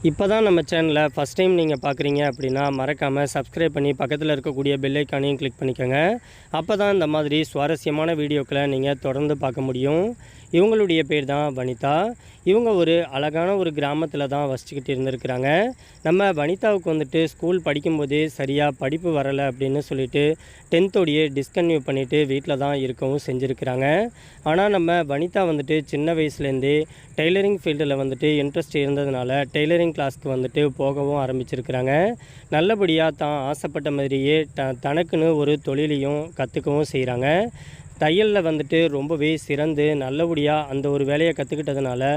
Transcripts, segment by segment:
இப்போ தான் நம்ம சேனலில் ஃபஸ்ட் டைம் நீங்கள் பார்க்குறீங்க அப்படின்னா மறக்காமல் சப்ஸ்கிரைப் பண்ணி பக்கத்தில் இருக்கக்கூடிய பெல் ஐக்கானையும் கிளிக் பண்ணிக்கோங்க. அப்போ தான் இந்த மாதிரி சுவாரஸ்யமான வீடியோக்களை நீங்கள் தொடர்ந்து பார்க்க முடியும். இவங்களுடைய பேர் தான் வனிதா. இவங்க ஒரு அழகான ஒரு கிராமத்தில் தான் வசிச்சுக்கிட்டு இருந்திருக்கிறாங்க. நம்ம வனிதாவுக்கு வந்துட்டு ஸ்கூல் படிக்கும்போதே சரியாக படிப்பு வரலை அப்படின்னு சொல்லிட்டு 10th டிஸ்கன்டினியூ பண்ணிவிட்டு வீட்டில் தான் இருக்கவும் செஞ்சுருக்கிறாங்க. ஆனால் நம்ம வனிதா வந்துட்டு சின்ன வயசுலேருந்தே டெய்லரிங் ஃபீல்டில் வந்துட்டு இன்ட்ரெஸ்ட் இருந்ததுனால டெய்லரிங் கிளாஸ்க்கு வந்துட்டு போகவும் ஆரம்பிச்சிருக்கிறாங்க. நல்லபடியாக தான் ஆசைப்பட்ட மாதிரியே தனக்குன்னு ஒரு தொழிலையும் கற்றுக்கவும் செய்கிறாங்க. தையலில் வந்துட்டு ரொம்பவே சிறந்து நல்லபடியாக அந்த ஒரு வேலையை கற்றுக்கிட்டதுனால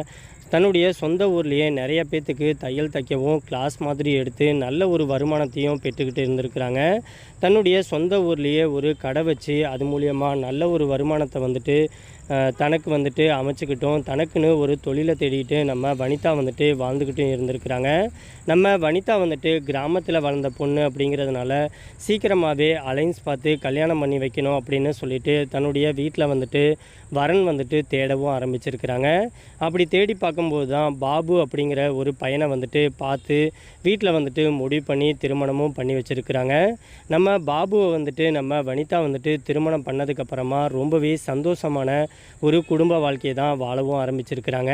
தன்னுடைய சொந்த ஊர்லேயே நிறைய பேர்த்துக்கு தையல் தைக்கவும் கிளாஸ் மாதிரி எடுத்து நல்ல ஒரு வருமானத்தையும் பெற்றுக்கிட்டு இருந்திருக்கிறாங்க. தன்னுடைய சொந்த ஊர்லேயே ஒரு கடை வச்சு அது மூலியமாக நல்ல ஒரு வருமானத்தை வந்துட்டு தனக்கு வந்துட்டு அமைச்சுக்கிட்டும் தனக்குன்னு ஒரு தொழிலை தேடிட்டு நம்ம வனிதா வந்துட்டு வாழ்ந்துக்கிட்டும் இருந்திருக்கிறாங்க. நம்ம வனிதா வந்துட்டு கிராமத்தில் வளர்ந்த பொண்ணு அப்படிங்கிறதுனால சீக்கிரமாகவே அலைன்ஸ் பார்த்து கல்யாணம் பண்ணி வைக்கணும் அப்படின்னு சொல்லிட்டு தன்னுடைய வீட்டில் வந்துட்டு வரன் வந்துட்டு தேடவும் ஆரம்பிச்சிருக்கிறாங்க. அப்படி தேடி பார்க்கும்போது தான் பாபு அப்படிங்கிற ஒரு பையனை வந்துட்டு பார்த்து வீட்டில் வந்துட்டு முடிவு பண்ணி திருமணமும் பண்ணி வச்சுருக்கிறாங்க. நம்ம பாபுவை வந்துட்டு நம்ம வனிதா வந்துட்டு திருமணம் பண்ணதுக்கப்புறமா ரொம்பவே சந்தோஷமான ஒரு குடும்ப வாழ்க்கையை தான் வாழவும் ஆரம்பிச்சிருக்கிறாங்க.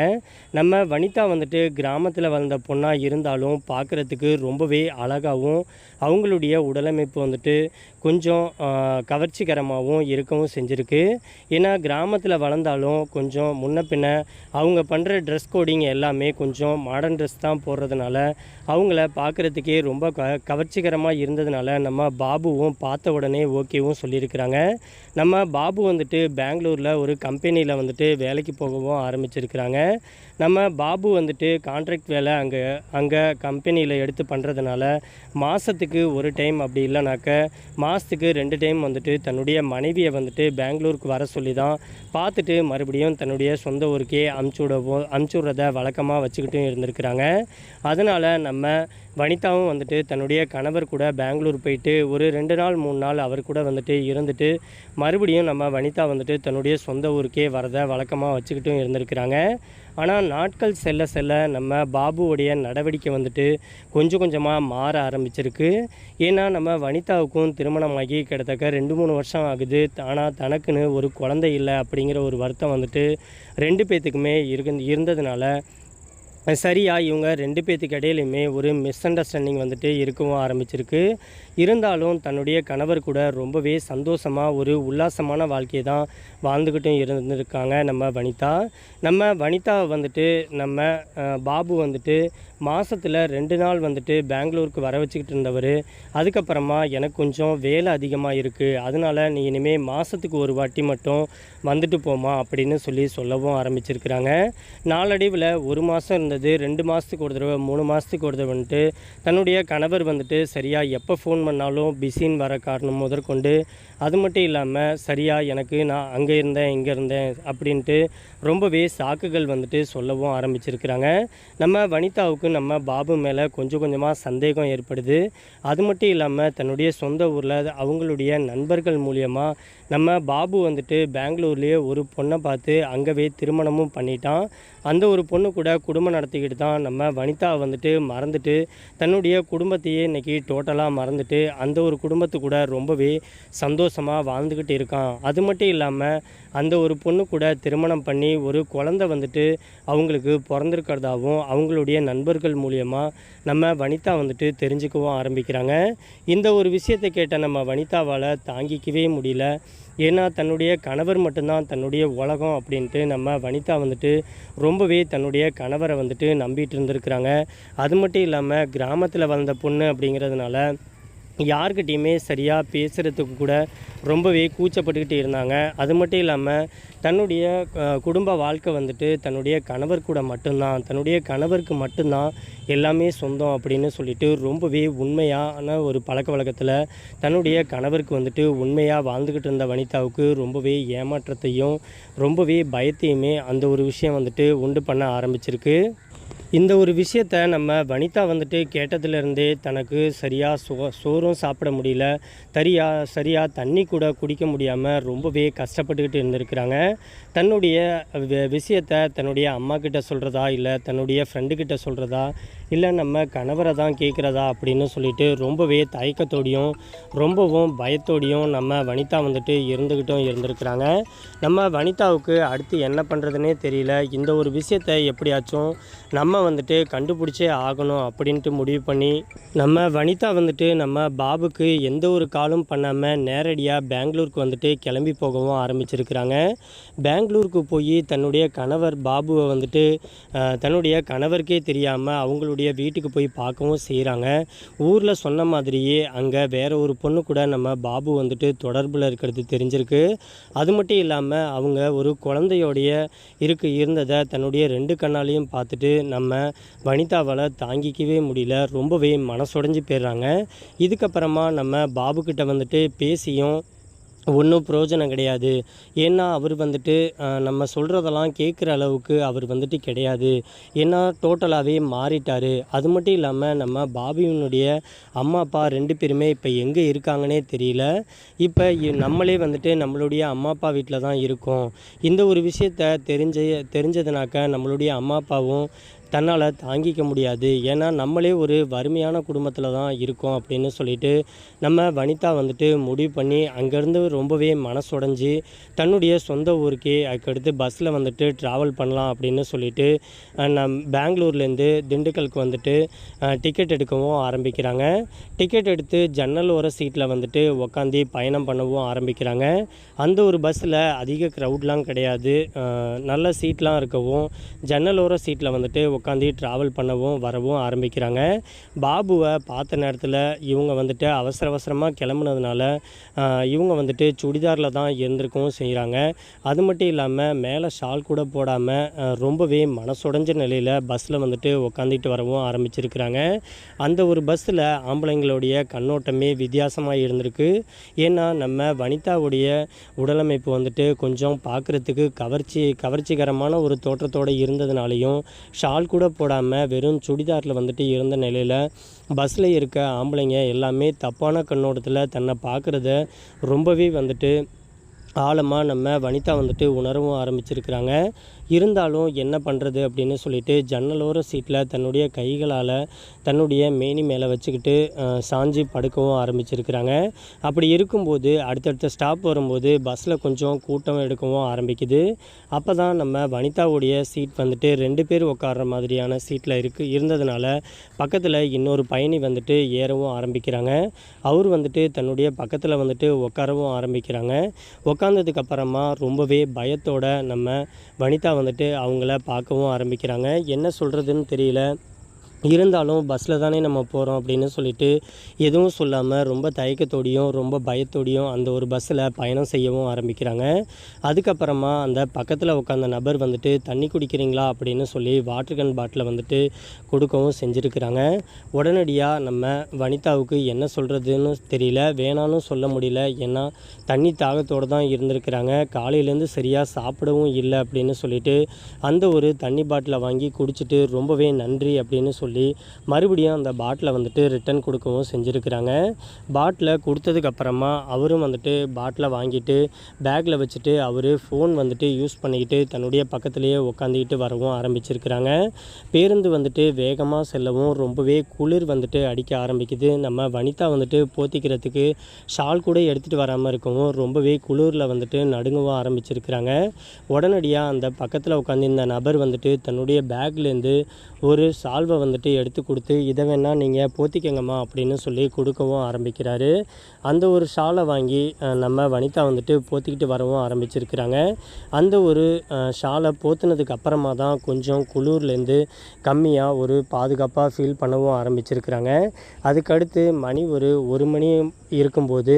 நம்ம வனிதா வந்துட்டு கிராமத்தில் வளர்ந்த பொண்ணாக இருந்தாலும் பார்க்குறதுக்கு ரொம்பவே அழகாகவும் அவங்களுடைய உடலமைப்பு வந்துட்டு கொஞ்சம் கவர்ச்சிகரமாகவும் இருக்கவும் செஞ்சுருக்கு. ஏன்னா கிராமத்தில் வளர்ந்தாலும் கொஞ்சம் முன்ன பின்ன அவங்க பண்ணுற ட்ரெஸ் கோடிங் எல்லாமே கொஞ்சம் மாடர்ன் ட்ரெஸ் தான் போடுறதுனால அவங்கள பார்க்குறதுக்கே ரொம்ப கவர்ச்சிகரமாக இருந்ததுனால நம்ம பாபுவும் பார்த்த உடனே ஓகேவும் சொல்லியிருக்கிறாங்க. நம்ம பாபு வந்துட்டு பெங்களூரில் ஒரு கம்பெனியில் வந்துட்டு வேலைக்கு போகவும் ஆரம்பிச்சிருக்கிறாங்க. நம்ம பாபு வந்துட்டு கான்ட்ராக்ட் வேலை அங்கே கம்பெனியில் எடுத்து பண்ணுறதுனால மாதத்துக்கு ஒரு டைம் அப்படி இல்லைனாக்க மாதத்துக்கு 2 டைம் வந்துட்டு தன்னுடைய மனைவியை வந்துட்டு பெங்களூருக்கு வர சொல்லி தான் பார்த்துட்டு மறுபடியும் தன்னுடைய சொந்த ஊருக்கே அமுச்சுடுறத வழக்கமாக வச்சுக்கிட்டும் இருந்திருக்கிறாங்க. அதனால் நம்ம வனிதாவும் வந்துட்டு தன்னுடைய கணவர் கூட பெங்களூர் போயிட்டு ஒரு 2 நாள் 3 நாள் அவர் கூட வந்துட்டு இருந்துட்டு மறுபடியும் நம்ம வனிதா வந்துட்டு தன்னுடைய சொந்த ஊருக்கே வரதை வழக்கமாக வச்சுக்கிட்டும் இருந்திருக்கிறாங்க. ஆனால் நாட்கள் செல்ல செல்ல நம்ம பாபுவோடைய நடவடிக்கை வந்துட்டு கொஞ்சம் கொஞ்சமாக மாற ஆரம்பிச்சிருக்கு. ஏன்னா நம்ம வனிதாவுக்கும் திருமணமாகி கிட்டத்தட்ட 2-3 வருஷம் ஆகுது. ஆனால் தனக்குன்னு ஒரு குழந்தை இல்லை அப்படிங்கிற ஒரு வருத்தம் வந்துட்டு 2 பேர்த்துக்குமே இருந்ததுனால சரியாக இவங்க 2 பேர்த்துக்கு இடையிலையுமே ஒரு மிஸ் அண்டர்ஸ்டாண்டிங் வந்துட்டு இருக்கவும் ஆரம்பிச்சிருக்கு. இருந்தாலும் தன்னுடைய கணவர் கூட ரொம்பவே சந்தோஷமாக ஒரு உல்லாசமான வாழ்க்கையை தான் வாழ்ந்துக்கிட்டும் இருந்திருக்காங்க நம்ம வனிதா. நம்ம வனிதா வந்துட்டு நம்ம பாபு வந்துட்டு மாதத்தில் 2 நாள் வந்துட்டு பெங்களூருக்கு வர வச்சுக்கிட்டு இருந்தவர் அதுக்கப்புறமா எனக்கு கொஞ்சம் வேலை அதிகமாக இருக்குது, அதனால் நீ இனிமேல் மாதத்துக்கு ஒரு வாட்டி மட்டும் வந்துட்டு போமா அப்படின்னு சொல்லவும் ஆரம்பிச்சிருக்கிறாங்க. நாளடைவில் 1 மாதம் இருந்தது, 2 மாதத்துக்கு ஒரு தடவை, 3 மாதத்துக்கு ஒரு தடவை வந்துட்டு தன்னுடைய கணவர் வந்துட்டு சரியாக எப்போ ஃபோன் பண்ணாலும் பிஸின்னு வர காரணம் முதற்கொண்டு அது மட்டும் இல்லாமல் சரியாக எனக்கு நான் அங்கே இருந்தேன் இங்கே இருந்தேன் அப்படின்ட்டு ரொம்பவே சாக்குகள் வந்துட்டு சொல்லவும் ஆரம்பிச்சிருக்கிறாங்க. நம்ம வனிதாவுக்கு நம்ம பாபு மேலே கொஞ்சம் கொஞ்சமாக சந்தேகம் ஏற்படுது. அது மட்டும் இல்லாமல் தன்னுடைய சொந்த ஊரில் அவங்களுடைய நண்பர்கள் மூலியமாக நம்ம பாபு வந்துட்டு பெங்களூர்லேயே ஒரு பொண்ணை பார்த்து அங்கவே திருமணமும் பண்ணிட்டான். அந்த ஒரு பொண்ணு கூட குடும்பம் நடத்திக்கிட்டு தான் நம்ம வனிதா வந்துட்டு மறந்துட்டு தன்னுடைய குடும்பத்தையே இன்றைக்கி டோட்டலாக மறந்துட்டு அந்த ஒரு குடும்பத்து கூட ரொம்பவே சந்தோஷமாக வாழ்ந்துக்கிட்டு இருக்கான். அது மட்டும் இல்லாமல் அந்த ஒரு பொண்ணு கூட திருமணம் பண்ணி ஒரு குழந்தை வந்துட்டு அவங்களுக்கு பிறந்திருக்கிறதாகவும் அவங்களுடைய நண்பர்கள் மூலியமாக நம்ம வனிதா வந்துட்டு தெரிஞ்சுக்கவும் ஆரம்பிக்கிறாங்க. இந்த ஒரு விஷயத்தை கேட்ட நம்ம வனிதாவால் தாங்கிக்கவே முடியல. ஏன்னா தன்னுடைய கணவர் மட்டும்தான் தன்னுடைய உலகம் அப்படின்ட்டு நம்ம வனிதா வந்துட்டு ரொம்பவே தன்னுடைய கணவரை வந்துட்டு நம்பிட்டு இருந்திருக்கிறாங்க. அது மட்டும் இல்லாமல் கிராமத்தில் வளர்ந்த பொண்ணு அப்படிங்கிறதுனால யார்கிட்டையுமே சரியாக பேசுகிறதுக்கு கூட ரொம்பவே கூச்சப்பட்டுக்கிட்டு இருந்தாங்க. அது மட்டும் இல்லாமல் தன்னுடைய குடும்ப வாழ்க்கை வந்துட்டு தன்னுடைய கணவர் கூட மட்டும்தான், தன்னுடைய கணவருக்கு மட்டும்தான் எல்லாமே சொந்தம் அப்படின்னு சொல்லிட்டு ரொம்பவே உண்மையான ஒரு பழக்க வழக்கத்தில் தன்னுடைய கணவருக்கு வந்துட்டு உண்மையாக வாழ்ந்துக்கிட்டு இருந்த வனிதாவுக்கு ரொம்பவே ஏமாற்றத்தையும் ரொம்பவே பயத்தையுமே அந்த ஒரு விஷயம் வந்துட்டு உண்டு பண்ண ஆரம்பிச்சிருக்கு. இந்த ஒரு விஷயத்தை நம்ம வனிதா வந்துட்டு கேட்டதுலேருந்தே தனக்கு சரியாக சோறும் சாப்பிட முடியல, சரியாக தண்ணி கூட குடிக்க முடியாமல் ரொம்பவே கஷ்டப்பட்டுக்கிட்டு இருந்திருக்கிறாங்க. தன்னுடைய விஷயத்தை தன்னுடைய அம்மா கிட்ட சொல்கிறதா இல்லை தன்னுடைய ஃப்ரெண்டுக்கிட்ட சொல்கிறதா இல்லை நம்ம கணவரை தான் கேட்குறதா அப்படின்னு சொல்லிட்டு ரொம்பவே தயக்கத்தோடையும் ரொம்பவும் பயத்தோடையும் நம்ம வனிதா வந்துட்டு இருந்திருக்கிறாங்க. நம்ம வனிதாவுக்கு அடுத்து என்ன பண்ணுறதுனே தெரியல. இந்த ஒரு விஷயத்தை எப்படியாச்சும் நம்ம வந்துட்டு கண்டுபிடிச்சே ஆகணும் அப்படின்ட்டு முடிவு பண்ணி நம்ம வனிதா வந்துட்டு நம்ம பாபுக்கு எந்த ஒரு காலும் பண்ணாமல் நேரடியாக பெங்களூருக்கு வந்துட்டு கிளம்பி போகவும் ஆரம்பிச்சிருக்கிறாங்க. பெங்களூருக்கு போய் தன்னுடைய கணவர் பாபுவை வந்துட்டு தன்னுடைய கணவருக்கே தெரியாமல் அவங்களுடைய வீட்டுக்கு போய் பார்க்கவும் செய்கிறாங்க. ஊரில் சொன்ன மாதிரியே அங்கே வேற ஒரு பொண்ணு கூட நம்ம பாபு வந்துட்டு தொடர்பில் இருக்கிறது தெரிஞ்சிருக்கு. அது மட்டும் இல்லாமல் அவங்க ஒரு குழந்தையோடைய இருந்ததை தன்னுடைய 2 கண்ணாலையும் பார்த்துட்டு நம்ம வனிதாவால் தாங்கிக்கவே முடியல. ரொம்பவே மனசுடைஞ்சு போயிடுறாங்க. இதுக்கப்புறமா நம்ம பாபுக்கிட்ட வந்துட்டு பேசியும் ஒன்றும் பிரயோஜனம் கிடையாது. ஏன்னா அவர் வந்துட்டு நம்ம சொல்கிறதெல்லாம் கேட்குற அளவுக்கு அவர் வந்துட்டு கிடையாது. ஏன்னா டோட்டலாகவே மாறிட்டார். அது மட்டும் இல்லாமல் நம்ம பாபுவினுடைய அம்மா அப்பா 2 பேருமே இப்போ எங்கே இருக்காங்கன்னே தெரியல. இப்போ நம்மளே வந்துட்டு நம்மளுடைய அம்மா அப்பா வீட்டில் தான் இருக்கோம். இந்த ஒரு விஷயத்த தெரிஞ்சதுனாக்க நம்மளுடைய அம்மா அப்பாவும் தன்னால் தாங்கிக்க முடியாது. ஏன்னா நம்மளே ஒரு வறுமையான குடும்பத்தில் தான் இருக்கோம் அப்படின்னு சொல்லிட்டு நம்ம வனிதா வந்துட்டு முடிவு பண்ணி அங்கேருந்து ரொம்பவே மனசுடைஞ்சு தன்னுடைய சொந்த ஊருக்கே அதுக்கடுத்து பஸ்ஸில் வந்துட்டு ட்ராவல் பண்ணலாம் அப்படின்னு சொல்லிட்டு பெங்களூர்லேருந்து திண்டுக்கலுக்கு வந்துட்டு டிக்கெட் எடுக்கவும் ஆரம்பிக்கிறாங்க. டிக்கெட் எடுத்து ஜன்னல் ஓர சீட்டில் வந்துட்டு உக்காந்து பயணம் பண்ணவும் ஆரம்பிக்கிறாங்க. அந்த ஒரு பஸ்ஸில் அதிக க்ரௌட்லாம் கிடையாது. நல்ல சீட்லாம் இருக்கவும் ஜன்னல் ஓர சீட்டில் வந்துட்டு உட்காந்து ட்ராவல் பண்ணவும் வரவும் ஆரம்பிக்கிறாங்க. பாபுவை பார்த்த நேரத்தில் இவங்க வந்துட்டு அவசரமாக கிளம்புனதுனால இவங்க வந்துட்டு சுடிதாரில் தான் இருந்திருக்கவும் செய்கிறாங்க. அது மட்டும் இல்லாமல் மேலே ஷால் கூட போடாமல் ரொம்பவே மனசுடைஞ்ச நிலையில் பஸ்ஸில் வந்துட்டு உட்காந்துட்டு வரவும் ஆரம்பிச்சிருக்கிறாங்க. அந்த ஒரு பஸ்ஸில் ஆம்பளைங்களுடைய கண்ணோட்டமே வித்தியாசமாக இருந்திருக்கு. ஏன்னா நம்ம வனிதாவுடைய உடலமைப்பு வந்துட்டு கொஞ்சம் பார்க்குறதுக்கு கவர்ச்சிகரமான ஒரு தோற்றத்தோடு இருந்ததுனாலையும் ஷால் கூட போடாமல் வெறும் சுடிதாரில் வந்துட்டு இருந்த நிலையில் பஸ்ஸில் இருக்க ஆம்பளைங்க எல்லாமே தப்பான கண்ணோட்டத்தில் தன்னை பார்க்குறத ரொம்பவே வந்துட்டு ஆழமாக நம்ம வனிதா வந்துட்டு உணரவும் ஆரம்பிச்சிருக்கிறாங்க. இருந்தாலும் என்ன பண்ணுறது அப்படின்னு சொல்லிட்டு ஜன்னலோர சீட்டில் தன்னுடைய கைகளால் தன்னுடைய மேனி மேலே வச்சுக்கிட்டு சாஞ்சி படுக்கவும் ஆரம்பிச்சிருக்கிறாங்க. அப்படி இருக்கும்போது அடுத்தடுத்த ஸ்டாப் வரும்போது பஸ்ஸில் கொஞ்சம் கூட்டம் எடுக்கவும் ஆரம்பிக்குது. அப்போ தான் நம்ம வனிதாவுடைய சீட் வந்துட்டு 2 பேர் உட்கார்ற மாதிரியான சீட்டில் இருந்ததுனால பக்கத்தில் இன்னொரு பயணி வந்துட்டு ஏறவும் ஆரம்பிக்கிறாங்க. அவர் வந்துட்டு தன்னுடைய பக்கத்தில் வந்துட்டு உட்காரவும் ஆரம்பிக்கிறாங்க. உட்காந்ததுக்கப்புறமா ரொம்பவே பயத்தோட நம்ம வனிதா வந்துட்டு அவங்கள பார்க்கவும் ஆரம்பிக்கிறாங்க. என்ன சொல்கிறதுன்னு தெரியல. இருந்தாலும் பஸ்ஸில் தானே நம்ம போகிறோம் அப்படின்னு சொல்லிட்டு எதுவும் சொல்லாமல் ரொம்ப தயக்கத்தோடையும் ரொம்ப பயத்தோடையும் அந்த ஒரு பஸ்ஸில் பயணம் செய்யவும் ஆரம்பிக்கிறாங்க. அதுக்கப்புறமா அந்த பக்கத்தில் உட்காந்த நபர் வந்துட்டு தண்ணி குடிக்கிறீங்களா அப்படின்னு சொல்லி வாட்டர் கன் பாட்டிலை வந்துட்டு கொடுக்கவும் செஞ்சுருக்கிறாங்க. உடனடியாக நம்ம வனிதாவுக்கு என்ன சொல்கிறதுன்னு தெரியல. வேணான்னு சொல்ல முடியல. ஏன்னா தண்ணி தாகத்தோடு தான் இருந்திருக்கிறாங்க. காலையிலேருந்து சரியாக சாப்பிடவும் இல்லை அப்படின்னு சொல்லிட்டு அந்த ஒரு தண்ணி பாட்டிலை வாங்கி குடிச்சிட்டு ரொம்பவே நன்றி அப்படின்னு சொல்லி மறுபடியும் அந்த பாட்டிலை வந்துட்டு ரிட்டன் கொடுக்கவும் செஞ்சுருக்கிறாங்க. பாட்டிலை கொடுத்ததுக்கப்புறமா அவரும் வந்துட்டு பாட்டிலை வாங்கிட்டு பேக்கில் வச்சுட்டு அவர் ஃபோன் வந்துட்டு யூஸ் பண்ணிக்கிட்டு தன்னுடைய பக்கத்துலேயே உட்காந்துக்கிட்டு வரவும் ஆரம்பிச்சிருக்கிறாங்க. பேருந்து வந்துட்டு வேகமாக செல்லவும் ரொம்பவே குளிர் வந்துட்டு அடிக்க ஆரம்பிக்குது. நம்ம வனிதா வந்துட்டு போத்திக்கிறதுக்கு ஷால் கூட எடுத்துகிட்டு வராமல் இருக்கவும் ரொம்பவே குளிரில் வந்துட்டு நடுங்கவும் ஆரம்பிச்சிருக்கிறாங்க. உடனடியாக அந்த பக்கத்தில் உட்காந்து இந்த நபர் வந்துட்டு தன்னுடைய பேக்லேருந்து ஒரு சால்வை வந்துட்டு எடுத்து கொடுத்து இதை வேணால் நீங்கள் போத்திக்கங்கம்மா அப்படின்னு சொல்லி கொடுக்கவும் ஆரம்பிக்கிறாரு. அந்த ஒரு ஷாலை வாங்கி நம்ம வனிதா வந்துட்டு போத்திக்கிட்டு வரவும் ஆரம்பிச்சிருக்கிறாங்க. அந்த ஒரு ஷாலை போத்துனதுக்கு அப்புறமா தான் கொஞ்சம் குளிர்லேருந்து கம்மியாக ஒரு பாதுகாப்பாக ஃபீல் பண்ணவும் ஆரம்பிச்சிருக்கிறாங்க. அதுக்கடுத்து மணி ஒரு மணி இருக்கும்போது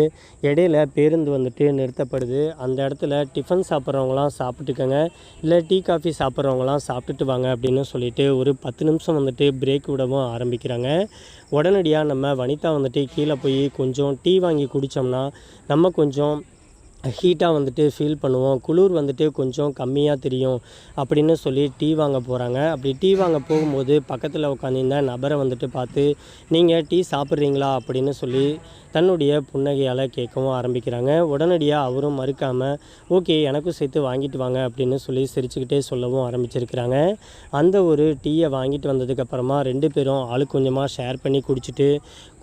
இடையில பேருந்து வந்துட்டு நிறுத்தப்படுது. அந்த இடத்துல டிஃபன் சாப்பிட்றவங்களாம் சாப்பிட்டுக்கங்க, இல்லை டீ காஃபி சாப்பிட்றவங்களாம் சாப்பிட்டுட்டு வாங்க அப்படின்னு சொல்லிட்டு ஒரு 10 நிமிஷம் வந்துட்டு பிரேக் விடவும் ஆரம்பிக்கிறாங்க. உடனடியாக நம்ம வனிதா வந்துட்டு கீழே போய் கொஞ்சம் டீ வாங்கி குடித்தோம்னா நம்ம கொஞ்சம் ஹீட்டாக வந்துட்டு ஃபீல் பண்ணுவோம், குளிர் வந்துட்டு கொஞ்சம் கம்மியாக தெரியும் அப்படின்னு சொல்லி டீ வாங்க போகிறாங்க. அப்படி டீ வாங்க போகும்போது பக்கத்தில் உட்காந்துருந்த நபரை வந்துட்டு பார்த்து, நீங்கள் டீ சாப்பிட்றீங்களா அப்படின்னு சொல்லி தன்னுடைய புன்னகையால் கேட்கவும் ஆரம்பிக்கிறாங்க. உடனடியாக அவரும் மறுக்காமல், ஓகே எனக்கும் சேர்த்து வாங்கிட்டு வாங்க அப்படின்னு சொல்லி சிரிச்சுக்கிட்டே சொல்லவும் ஆரம்பிச்சிருக்கிறாங்க. அந்த ஒரு டீயை வாங்கிட்டு வந்ததுக்கப்புறமா 2 பேரும் ஆளுக்கு கொஞ்சமாக ஷேர் பண்ணி குடிச்சிட்டு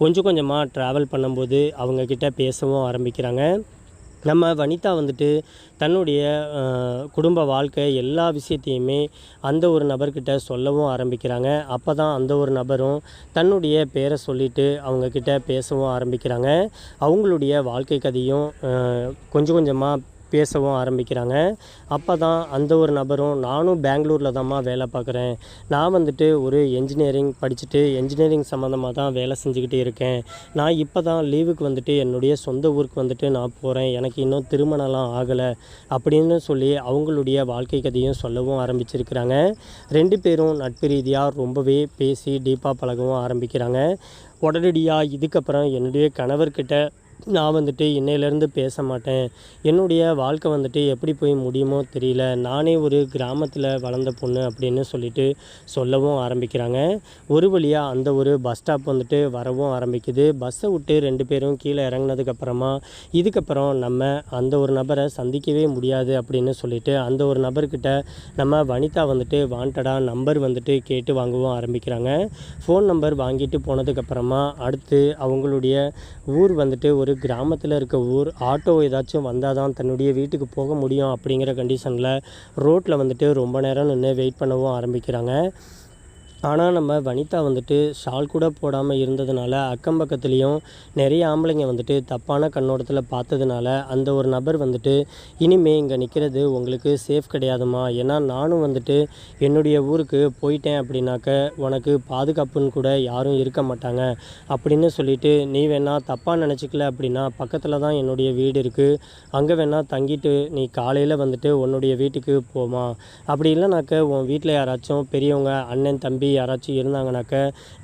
கொஞ்சம் கொஞ்சமாக ட்ராவல் பண்ணும்போது அவங்கக்கிட்ட பேசவும் ஆரம்பிக்கிறாங்க. நம்ம வனிதா வந்துட்டு தன்னுடைய குடும்ப வாழ்க்கை எல்லா விஷயத்தையுமே அந்த ஒரு நபர்கிட்ட சொல்லவும் ஆரம்பிக்கிறாங்க. அப்போ தான் அந்த ஒரு நபரும் தன்னுடைய பேரை சொல்லிவிட்டு அவங்கக்கிட்ட பேசவும் ஆரம்பிக்கிறாங்க. அவங்களுடைய வாழ்க்கை கதையும் கொஞ்சம் கொஞ்சமாக பேசவும் ஆரம்பிக்கிறாங்க. அப்போ தான் அந்த ஒரு நபரும், நானும் பெங்களூரில் தான்மா வேலை பார்க்குறேன், நான் வந்துட்டு ஒரு என்ஜினியரிங் படிச்சுட்டு என்ஜினியரிங் சம்மந்தமாக தான் வேலை செஞ்சுக்கிட்டு இருக்கேன், நான் இப்போ தான் லீவுக்கு வந்துட்டு என்னுடைய சொந்த ஊருக்கு வந்துட்டு நான் போகிறேன், எனக்கு இன்னும் திருமணம்லாம் ஆகலை அப்படின்னு சொல்லி அவங்களுடைய வாழ்க்கை கதையும் சொல்லவும் ஆரம்பிச்சிருக்கிறாங்க. 2 பேரும் நட்பு ரீதியாக ரொம்பவே பேசி டீப்பாக பழகவும் ஆரம்பிக்கிறாங்க. உடனடியாக இதுக்கப்புறம் என்னுடைய கணவர்கிட்ட நான் வந்துட்டு இன்னையிலேருந்து பேச மாட்டேன், என்னுடைய வாழ்க்கை வந்துட்டு எப்படி போய் முடியுமோ தெரியல, நானே ஒரு கிராமத்தில் வளர்ந்த பொண்ணு அப்படின்னு சொல்லிட்டு சொல்லவும் ஆரம்பிக்கிறாங்க. ஒரு வழியாக அந்த ஒரு பஸ் ஸ்டாப் வந்துட்டு வரவும் ஆரம்பிக்குது. பஸ்ஸை விட்டு 2 பேரும் கீழே இறங்கினதுக்கப்புறமா இதுக்கப்புறம் நம்ம அந்த ஒரு நபரை சந்திக்கவே முடியாது அப்படின்னு சொல்லிட்டு அந்த ஒரு நபர்கிட்ட நம்ம வனிதா வந்துட்டு வாண்டடாக நம்பர் வந்துட்டு கேட்டு வாங்கவும் ஆரம்பிக்கிறாங்க. ஃபோன் நம்பர் வாங்கிட்டு போனதுக்கப்புறமா அடுத்து அவங்களுடைய ஊர் வந்துட்டு ஒரு கிராமத்தில் இருக்க ஊர், ஆட்டோ ஏதாச்சும் வந்தால் தான் தன்னுடைய வீட்டுக்கு போக முடியும் அப்படிங்கிற கண்டிஷனில் ரோட்டில் வந்துட்டு ரொம்ப நேரம் நின்று வெயிட் பண்ணவும் ஆரம்பிக்கிறாங்க. ஆனால் நம்ம வனிதா வந்துட்டு ஷால் கூட போடாமல் இருந்ததுனால அக்கம் பக்கத்துலேயும் நிறைய ஆம்பளைங்க வந்துட்டு தப்பான கண்ணோட்டத்தில் பார்த்ததுனால அந்த ஒரு நபர் வந்துட்டு, இனிமே இங்கே நிற்கிறது உங்களுக்கு சேஃப் கிடையாதுமா, ஏன்னா நானும் வந்துட்டு என்னுடைய ஊருக்கு போயிட்டேன் அப்படின்னாக்க உனக்கு பாதுகாப்புன்னு கூட யாரும் இருக்க மாட்டாங்க அப்படின்னு சொல்லிட்டு, நீ வேணால் தப்பாக நினச்சிக்கல அப்படின்னா பக்கத்தில் தான் என்னுடைய வீடு இருக்குது, அங்கே வேணால் தங்கிட்டு நீ காலையில் வந்துட்டு உன்னுடைய வீட்டுக்கு போமா, அப்படி இல்லைனாக்க உன் வீட்டில் யாராச்சும் பெரியவங்க அண்ணன் தம்பி யாராச்சும் இருந்தாங்கனாக்க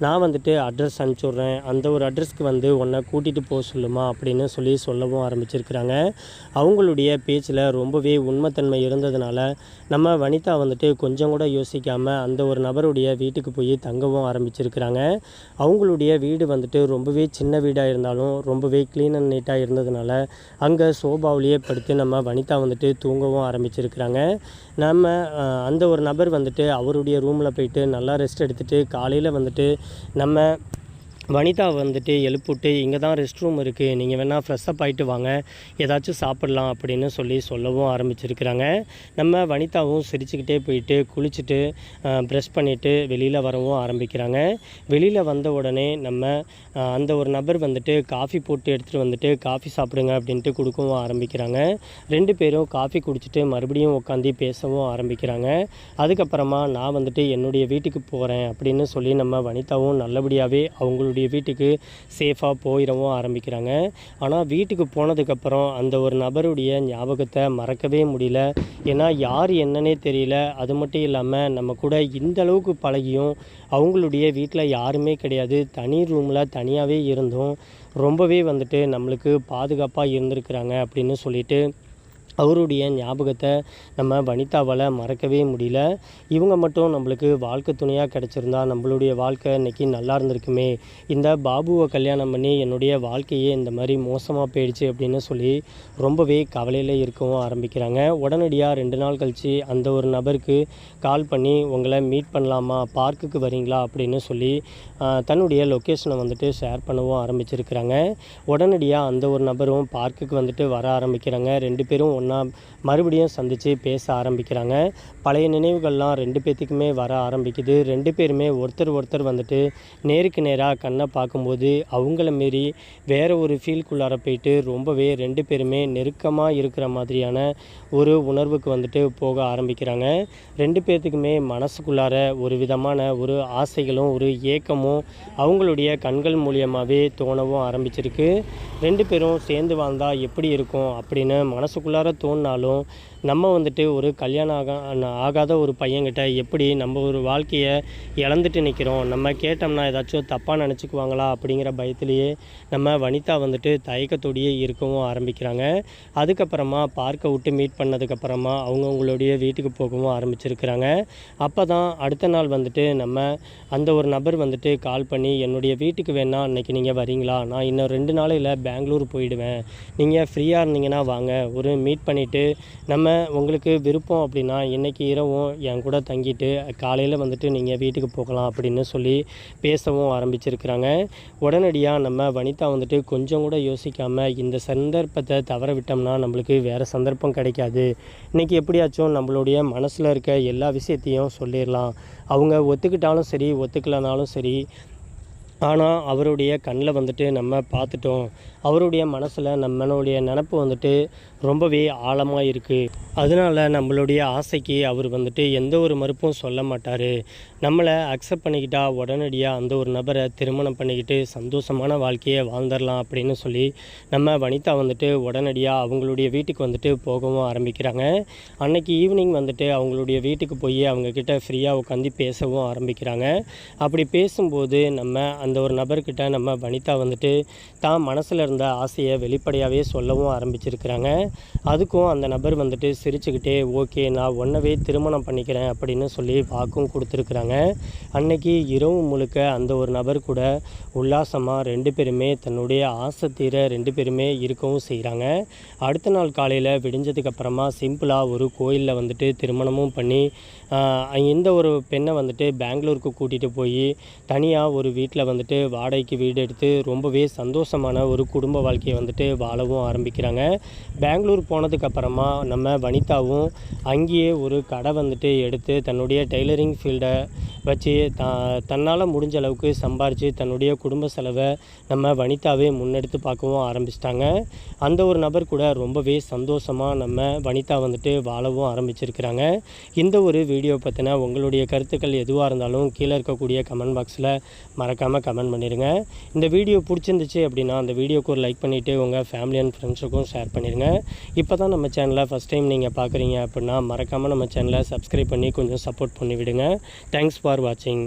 நான் வந்துட்டு அட்ரஸ் அனுப்பிச்சுட்றேன், அந்த ஒரு அட்ரஸ்க்கு வந்து உன்னை கூட்டிகிட்டு போக சொல்லுமா அப்படின்னு சொல்லவும் ஆரம்பிச்சிருக்கிறாங்க. அவங்களுடைய பேச்சில் ரொம்பவே உண்மைத்தன்மை இருந்ததுனால நம்ம வனிதா வந்துட்டு கொஞ்சம் கூட யோசிக்காமல் அந்த ஒரு நபருடைய வீட்டுக்கு போய் தங்கவும் ஆரம்பிச்சிருக்கிறாங்க. அவங்களுடைய வீடு வந்துட்டு ரொம்பவே சின்ன வீடாக இருந்தாலும் ரொம்பவே க்ளீன் அண்ட் நீட்டாக இருந்ததுனால அங்கே சோபாவிலேயே படுத்து நம்ம வனிதா வந்துட்டு தூங்கவும் ஆரம்பிச்சிருக்கிறாங்க. நம்ம அந்த ஒரு நபர் வந்துட்டு அவருடைய ரூமில் போயிட்டு நல்லா ரெஸ்ட் எடுத்துகிட்டு காலையில் வந்துட்டு நம்ம வனிதா வந்துட்டு எழுப்பிவிட்டு, இங்கே தான் ரெஸ்ட் ரூம் இருக்குது, நீங்கள் வேணால் ஃப்ரெஷ்ஷப் ஆகிட்டு வாங்க, ஏதாச்சும் சாப்பிட்லாம் அப்படின்னு சொல்லவும் ஆரம்பிச்சிருக்கிறாங்க. நம்ம வனிதாவும் சிரிச்சுக்கிட்டே போயிட்டு குளிச்சுட்டு ப்ரெஷ் பண்ணிவிட்டு வெளியில் வரவும் ஆரம்பிக்கிறாங்க. வெளியில் வந்த உடனே நம்ம அந்த ஒரு நபர் வந்துட்டு காஃபி போட்டு எடுத்துகிட்டு வந்துட்டு காஃபி சாப்பிடுங்க அப்படின்ட்டு கொடுக்கவும் ஆரம்பிக்கிறாங்க. 2 பேரும் காஃபி குடிச்சிட்டு மறுபடியும் உட்காந்து பேசவும் ஆரம்பிக்கிறாங்க. அதுக்கப்புறமா நான் வந்துட்டு என்னுடைய வீட்டுக்கு போகிறேன் அப்படின்னு சொல்லி நம்ம வனிதாவும் நல்லபடியாகவே அவங்களுடைய வீட்டுக்கு சேஃபாக போயிடவும் ஆரம்பிக்கிறாங்க. ஆனால் வீட்டுக்கு போனதுக்கப்புறம் அந்த ஒரு நபருடைய ஞாபகத்தை மறக்கவே முடியல. ஏன்னா யார் என்னன்னே தெரியல. அது மட்டும் இல்லாமல் நம்ம கூட இந்த அளவுக்கு பழகியும் அவங்களுடைய வீட்டில் யாருமே கிடையாது, தனி ரூமில் தனியாகவே இருந்தும் ரொம்பவே வந்துட்டு நம்மளுக்கு பாதுகாப்பாக இருந்திருக்கிறாங்க அப்படின்னு சொல்லிட்டு அவருடைய ஞாபகத்தை நம்ம வனிதாவால் மறக்கவே முடியல. இவங்க மட்டும் நம்மளுக்கு வாழ்க்கை துணையாக கிடச்சிருந்தா நம்மளுடைய வாழ்க்கை இன்றைக்கி நல்லா இருந்திருக்குமே, இந்த பாபுவை கல்யாணம் பண்ணி என்னுடைய வாழ்க்கையே இந்த மாதிரி மோசமாக போயிடுச்சு அப்படின்னு சொல்லி ரொம்பவே கவலையில் இருக்கவும் ஆரம்பிக்கிறாங்க. உடனடியாக 2 நாள் கழித்து அந்த ஒரு நபருக்கு கால் பண்ணி, உங்களை மீட் பண்ணலாமா, பார்க்குக்கு வரீங்களா அப்படின்னு சொல்லி தன்னுடைய லொக்கேஷனை வந்துட்டு ஷேர் பண்ணவும் ஆரம்பிச்சிருக்கிறாங்க. உடனடியாக அந்த ஒரு நபரும் பார்க்குக்கு வந்துட்டு வர ஆரம்பிக்கிறாங்க. 2 பேரும் ஒன்றா மறுபடியும் சந்தித்து பேச ஆரம்பிக்கிறாங்க. பழைய நினைவுகள்லாம் 2 பேர்த்துக்குமே வர ஆரம்பிக்குது. 2 பேருமே ஒருத்தர் வந்துட்டு நேருக்கு நேராக கண்ணை பார்க்கும்போது அவங்கள மாரி வேறு ஒரு ஃபீல்குள்ளார போயிட்டு ரொம்பவே 2 பேருமே நெருக்கமாக இருக்கிற மாதிரியான ஒரு உணர்வுக்கு வந்துட்டு போக ஆரம்பிக்கிறாங்க. 2 பேர்த்துக்குமே மனசுக்குள்ளார ஒரு விதமான ஒரு ஆசைகளும் ஒரு ஏக்கமும் அவங்களுடைய கண்கள் மூலியமாகவே தோணவும் ஆரம்பிச்சிருக்கு. 2 பேரும் சேர்ந்து வாழ்ந்தால் எப்படி இருக்கும் அப்படின்னு மனசுக்குள்ளார தோணினாலும் நம்ம வந்துட்டு ஒரு கல்யாணம் ஆகாத ஒரு பையன்கிட்ட எப்படி நம்ம ஒரு வாழ்க்கையை இழந்துட்டு நிற்கிறோம், நம்ம கேட்டோம்னா ஏதாச்சும் தப்பாக நினச்சிக்குவாங்களா அப்படிங்கிற பயத்திலேயே நம்ம வனிதா வந்துட்டு தயக்கத்தோடையே இருக்கவும் ஆரம்பிக்கிறாங்க. அதுக்கப்புறமா பார்க்கை விட்டு மீட் பண்ணதுக்கப்புறமா அவங்கவுங்களுடைய வீட்டுக்கு போகவும் ஆரம்பிச்சிருக்கிறாங்க. அப்போ தான் அடுத்த நாள் வந்துட்டு நம்ம அந்த ஒரு நபர் வந்துட்டு கால் பண்ணி, என்னுடைய வீட்டுக்கு வேணா அன்றைக்கி நீங்கள் வரீங்களா, நான் இன்னும் 2 நாளையில் பெங்களூர் போயிடுவேன், நீங்கள் ஃப்ரீயாக இருந்தீங்கன்னா வாங்க, ஒரு மீட் பண்ணிவிட்டு நம்ம உங்களுக்கு விருப்பம் அப்படின்னா இன்றைக்கி இரவும் என் கூட தங்கிட்டு காலையில் வந்துட்டு நீங்கள் வீட்டுக்கு போகலாம் அப்படின்னு சொல்லி பேசவும் ஆரம்பிச்சிருக்கிறாங்க. உடனடியாக நம்ம வனிதா வந்துட்டு கொஞ்சம் கூட யோசிக்காமல், இந்த சந்தர்ப்பத்தை தவற விட்டோம்னா நம்மளுக்கு வேறு சந்தர்ப்பம் கிடைக்காது, இன்றைக்கி எப்படியாச்சும் நம்மளுடைய மனசில் இருக்க எல்லா விஷயத்தையும் சொல்லிடலாம், அவங்க ஒத்துக்கிட்டாலும் சரி ஒத்துக்கலைனாலும் சரி, ஆனால் அவருடைய கண்ணில் வந்துட்டு நம்ம பார்த்துட்டோம், அவருடைய மனசில் நம்மளுடைய நினப்பு வந்துட்டு ரொம்பவே ஆழமாக இருக்குது, அதனால் நம்மளுடைய ஆசைக்கு அவர் வந்துட்டு எந்த ஒரு மறுப்பும் சொல்ல மாட்டார், நம்மளை அக்செப்ட் பண்ணிக்கிட்டா உடனடியாக அந்த ஒரு நபரை திருமணம் பண்ணிக்கிட்டு சந்தோஷமான வாழ்க்கையை வாழ்ந்துடலாம் அப்படின்னு சொல்லி நம்ம வனிதா வந்துட்டு உடனடியாக அவங்களுடைய வீட்டுக்கு வந்துட்டு போகவும் ஆரம்பிக்கிறாங்க. அன்னைக்கு ஈவினிங் வந்துட்டு அவங்களுடைய வீட்டுக்கு போய் அவங்கக்கிட்ட ஃப்ரீயாக உட்காந்து பேசவும் ஆரம்பிக்கிறாங்க. அப்படி பேசும்போது நம்ம அந்த ஒரு நபர்கிட்ட நம்ம வனிதா வந்துட்டு தான் மனசில் இருந்த ஆசையை வெளிப்படையாகவே சொல்லவும் ஆரம்பிச்சிருக்கிறாங்க. அதுக்கும் அந்த நபர் வந்துட்டு சிரிச்சுக்கிட்டே, ஓகே நான் ஒன்றவே திருமணம் பண்ணிக்கிறேன் அப்படின்னு சொல்லி வாக்கும் கொடுத்துருக்குறாங்க. அன்னைக்கு இரவு முழுக்க அந்த ஒரு நபர் கூட உல்லாசமாக 2 பேருமே தன்னுடைய ஆசை தீர 2 பேருமே இருக்கவும் செய்கிறாங்க. அடுத்த நாள் காலையில் விடிஞ்சதுக்கப்புறமா சிம்பிளாக ஒரு கோயிலில் வந்துட்டு திருமணமும் பண்ணி இந்த ஒரு பெண்ணை வந்துட்டு பெங்களூருக்கு கூட்டிகிட்டு போய் தனியாக ஒரு வீட்டில் வந்துட்டு வாடகைக்கு வீடு எடுத்து ரொம்பவே சந்தோஷமான ஒரு குடும்ப வாழ்க்கையை வந்துட்டு வாழவும் ஆரம்பிக்கிறாங்க. பெங்களூர் போனதுக்கப்புறமா நம்ம வனிதாவும் அங்கேயே ஒரு கடை வந்துட்டு எடுத்து தன்னுடைய டெய்லரிங் ஃபீல்டை வச்சு தன்னால் முடிஞ்ச அளவுக்கு சம்பாரித்து தன்னுடைய குடும்ப செலவை நம்ம வனிதாவே முன்னெடுத்து பார்க்கவும் ஆரம்பிச்சிட்டாங்க. அந்த ஒரு நபர் கூட ரொம்பவே சந்தோஷமாக நம்ம வனிதா வந்துட்டு வாழவும் ஆரம்பிச்சிருக்கிறாங்க. இந்த ஒரு வீடியோ பற்றின உங்களுடைய கருத்துக்கள் எதுவாக இருந்தாலும் கீழே இருக்கக்கூடிய கமெண்ட் பாக்ஸில் மறக்காமல் கமெண்ட் பண்ணிடுங்க. இந்த வீடியோ பிடிச்சிருந்துச்சு அப்படின்னா அந்த வீடியோக்கு ஒரு லைக் பண்ணிவிட்டு உங்கள் ஃபேமிலி அண்ட் ஃப்ரெண்ட்ஸுக்கும் ஷேர் பண்ணிடுங்க. இப்போ தான் நம்ம சேனலை ஃபஸ்ட் டைம் நீங்கள் பார்க்குறீங்க அப்படின்னா மறக்காமல் நம்ம சேனலை சப்ஸ்கிரைப் பண்ணி கொஞ்சம் சப்போர்ட் பண்ணி விடுங்க. தேங்க்ஸ் ஃபார் வாட்சிங்.